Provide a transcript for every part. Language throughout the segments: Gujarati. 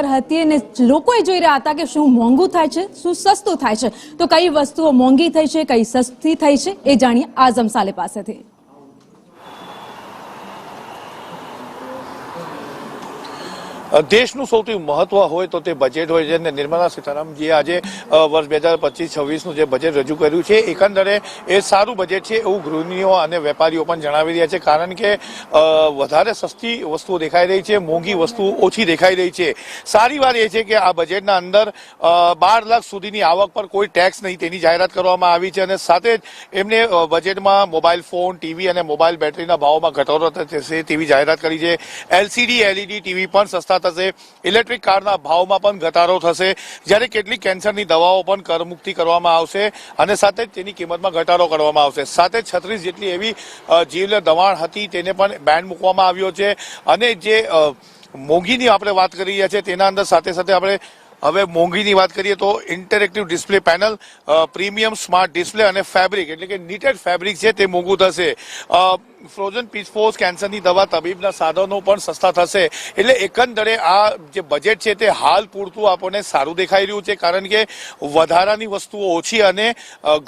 નજર હતી અને લોકો જોઈ રહ્યા હતા કે શું મોંઘું થાય છે, શું સસ્તું થાય છે, તો કઈ વસ્તુઓ મોંઘી થઈ છે, કઈ સસ્તી થઈ છે, એ જાણીએ આઝમ સાલે પાસેથી। દેશનું સૌથી મહત્વ હોય તો તે બજેટ હોય છે અને નિર્મલા સીતારામનજીએ આજે વર્ષ 2025-26નું જે બજેટ રજૂ કર્યું છે એકંદરે એ સારું બજેટ છે એવું ગૃહિણીઓ અને વેપારીઓ પણ જણાવી રહ્યા છે, કારણ કે વધારે સસ્તી વસ્તુઓ દેખાઈ રહી છે, મોંઘી વસ્તુ ઓછી દેખાઈ રહી છે। સારી વાત એ છે કે આ બજેટના અંદર 12 લાખ સુધીની આવક પર કોઈ ટેક્સ નહીં તેની જાહેરાત કરવામાં આવી છે અને સાથે જ એમને બજેટમાં મોબાઈલ ફોન, ટીવી અને મોબાઈલ બેટરીના ભાવમાં ઘટાડો થશે તેવી જાહેરાત કરી છે। LCD LED ટીવી પણ સસ્તા થશે, ઇલેક્ટ્રિક કારના ભાવમાં પણ ઘટાડો થશે, જ્યારે કેટલીક કેન્સરની દવાઓ પણ કરમુક્તિ કરવામાં આવશે અને સાથે જ તેની કિંમતમાં ઘટાડો કરવામાં આવશે। સાથે 36 જેટલી એવી જીવલેણ દવાણ હતી તેને પણ બેન મૂકવામાં આવ્યો છે અને જે મોંઘીની આપણે વાત કરી રહ્યા છીએ તેના અંદર સાથે સાથે આપણે હવે મોંઘીની વાત કરીએ તો interactive display panel, premium smart display અને ફેબ્રિક એટલે કે નીટેડ ફેબ્રિક છે તે મોંઘું થશે। ફ્રોઝન પીસફોર્સ, કેન્સરની દવા, તબીબના સાધનો પણ સસ્તા થશે। એટલે એકંદરે આ જે બજેટ છે તે હાલ પૂરતું આપણને સારું દેખાઈ રહ્યું છે, કારણ કે વધારાની વસ્તુઓ ઓછી અને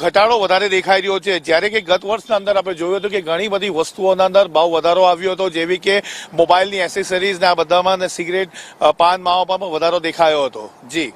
ઘટાડો વધારે દેખાઈ રહ્યો છે, જ્યારે કે ગત વર્ષના અંદર આપણે જોયું હતું કે ઘણી બધી વસ્તુઓના અંદર ભાવ વધારો આવ્યો હતો, જેવી કે મોબાઈલની એસેસરીઝ ને આ બધામાં, સિગરેટ, પાન, માવામાં પણ વધારો દેખાયો હતો। જી।